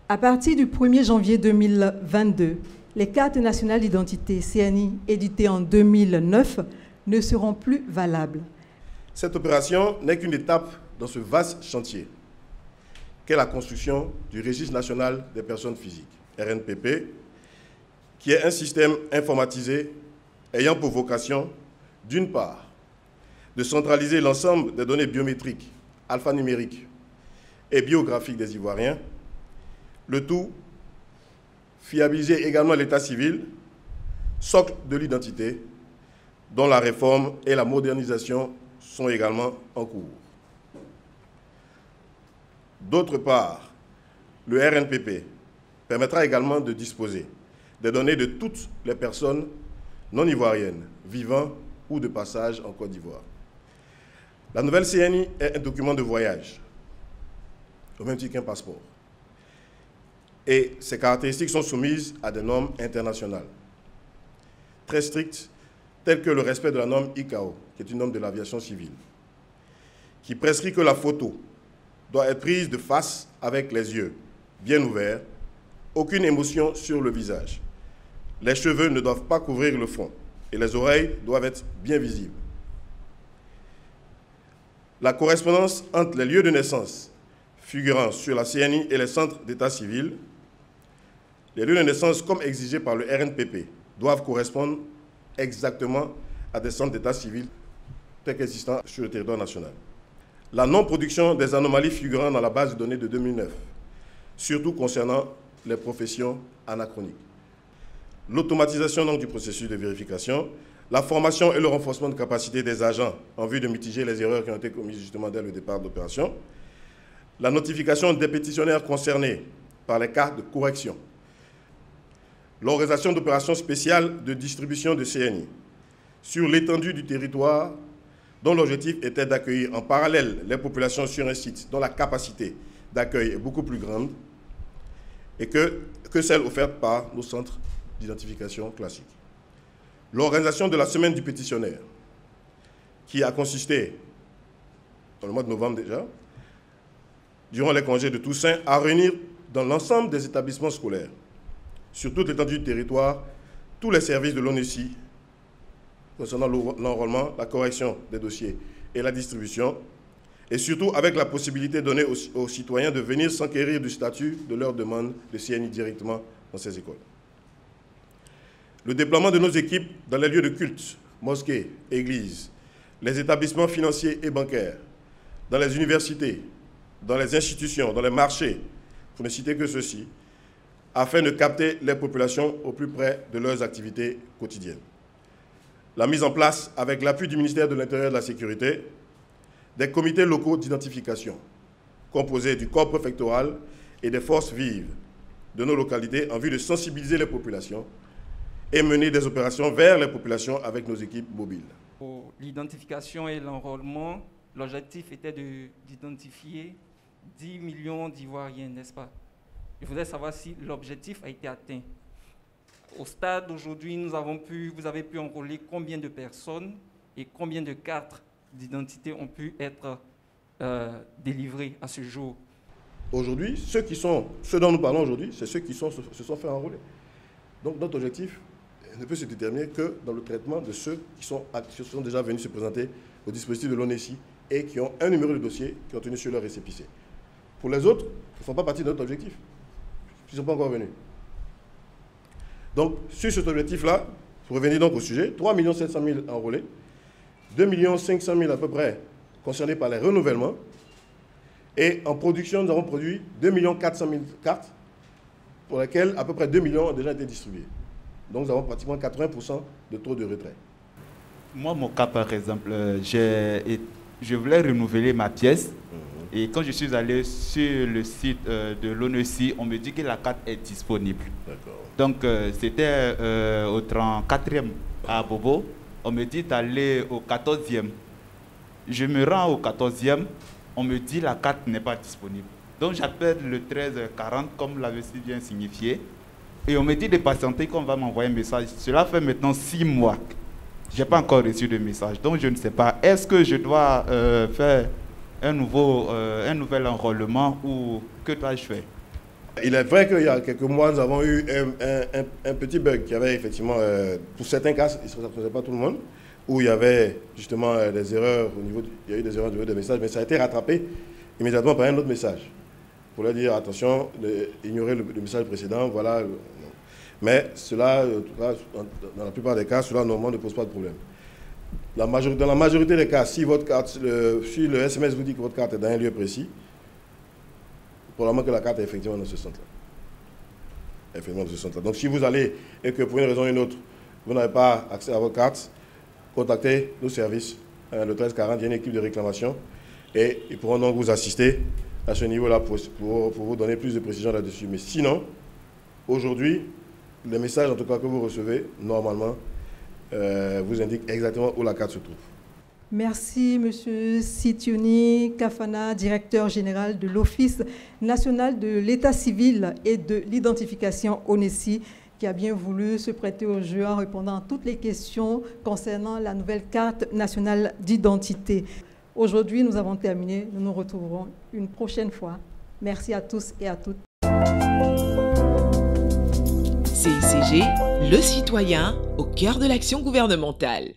À partir du 1er janvier 2022, les cartes nationales d'identité CNI éditées en 2009 ne seront plus valables. Cette opération n'est qu'une étape dans ce vaste chantier qu'est la construction du Registre national des personnes physiques, RNPP, qui est un système informatisé ayant pour vocation, d'une part, de centraliser l'ensemble des données biométriques, alphanumériques et biographiques des Ivoiriens, le tout fiabiliser également l'état civil, socle de l'identité, dont la réforme et la modernisation sont également en cours. D'autre part, le RNPP permettra également de disposer des données de toutes les personnes non ivoiriennes vivant ou de passage en Côte d'Ivoire. La nouvelle CNI est un document de voyage, au même titre qu'un passeport. Et ses caractéristiques sont soumises à des normes internationales très strictes, telles que le respect de la norme ICAO, qui est une norme de l'aviation civile, qui prescrit que la photo doit être prise de face avec les yeux bien ouverts, aucune émotion sur le visage. Les cheveux ne doivent pas couvrir le front et les oreilles doivent être bien visibles. La correspondance entre les lieux de naissance figurant sur la CNI et les centres d'état civil, les lieux de naissance comme exigés par le RNPP doivent correspondre exactement à des centres d'état civil tels qu'existants sur le territoire national. La non-production des anomalies figurant dans la base de données de 2009, surtout concernant les professions anachroniques. L'automatisation donc du processus de vérification, la formation et le renforcement de capacité des agents en vue de mitiger les erreurs qui ont été commises justement dès le départ de l'opération, la notification des pétitionnaires concernés par les cartes de correction, l'organisation d'opérations spéciales de distribution de CNI sur l'étendue du territoire dont l'objectif était d'accueillir en parallèle les populations sur un site dont la capacité d'accueil est beaucoup plus grande et que celle offerte par nos centres d'identification classiques. L'organisation de la semaine du pétitionnaire, qui a consisté, dans le mois de novembre déjà, durant les congés de Toussaint, à réunir dans l'ensemble des établissements scolaires, sur toute l'étendue du territoire, tous les services de l'ONUCI concernant l'enrôlement, la correction des dossiers et la distribution, et surtout avec la possibilité donnée aux citoyens de venir s'enquérir du statut de leur demande de CNI directement dans ces écoles. Le déploiement de nos équipes dans les lieux de culte, mosquées, églises, les établissements financiers et bancaires, dans les universités, dans les institutions, dans les marchés, pour ne citer que ceci, afin de capter les populations au plus près de leurs activités quotidiennes. La mise en place, avec l'appui du ministère de l'Intérieur et de la Sécurité, des comités locaux d'identification, composés du corps préfectoral et des forces vives de nos localités en vue de sensibiliser les populations et mener des opérations vers les populations avec nos équipes mobiles. Pour l'identification et l'enrôlement, l'objectif était d'identifier 10 millions d'Ivoiriens, n'est-ce pas? Je voudrais savoir si l'objectif a été atteint. Au stade d'aujourd'hui, vous avez pu enrôler combien de personnes et combien de cartes d'identité ont pu être délivrées à ce jour? Aujourd'hui, ceux dont nous parlons aujourd'hui, c'est ceux qui se sont fait enrôler. Donc notre objectif ne peut se déterminer que dans le traitement de ceux qui sont déjà venus se présenter au dispositif de l'ONUCI et qui ont un numéro de dossier qui ont tenu sur leur récépissé. Pour les autres, ils ne font pas partie de notre objectif. Ils ne sont pas encore venus. Donc, sur cet objectif-là, pour revenir donc au sujet, 3 700 000 enrôlés, 2 500 000 à peu près concernés par les renouvellements, et en production, nous avons produit 2 400 000 cartes, pour lesquelles à peu près 2 millions ont déjà été distribués. Donc, nous avons pratiquement 80% de taux de retrait. Moi, mon cas, par exemple, je voulais renouveler ma pièce. Et quand je suis allé sur le site de l'ONUCI, on me dit que la carte est disponible. Donc, c'était au 34e à Bobo. On me dit d'aller au 14e. Je me rends au 14e. On me dit que la carte n'est pas disponible. Donc, j'appelle le 1340, comme l'avait si bien signifié. Et on me dit de patienter qu'on va m'envoyer un message. Cela fait maintenant 6 mois. Je n'ai pas encore reçu de message. Donc, je ne sais pas. Est-ce que je dois faire un nouvel enrôlement ou que dois-je faire? Il est vrai qu'il y a quelques mois, nous avons eu un petit bug qui avait effectivement, pour certains cas, ça ne faisait pas tout le monde, où il y avait justement des erreurs au niveau, il y a eu des erreurs au niveau des messages, mais ça a été rattrapé immédiatement par un autre message. Pour leur dire, attention, ignorez le message précédent, voilà. Mais cela, en tout cas, dans la plupart des cas, cela normalement ne pose pas de problème. Dans la majorité des cas, si votre carte, si le SMS vous dit que votre carte est dans un lieu précis, probablement que la carte est effectivement dans ce centre-là. Donc si vous allez et que pour une raison ou une autre, vous n'avez pas accès à votre carte, contactez nos services, le 1340, il y a une équipe de réclamation et ils pourront donc vous assister à ce niveau-là pour vous donner plus de précision là-dessus. Mais sinon, aujourd'hui, les messages en tout cas que vous recevez, normalement, vous indiquent exactement où la carte se trouve. Merci, M. Sitioni Kafana, directeur général de l'Office national de l'état civil et de l'identification ONESI, qui a bien voulu se prêter au jeu en répondant à toutes les questions concernant la nouvelle carte nationale d'identité. Aujourd'hui, nous avons terminé. Nous nous retrouverons une prochaine fois. Merci à tous et à toutes. CICG, le citoyen au cœur de l'action gouvernementale.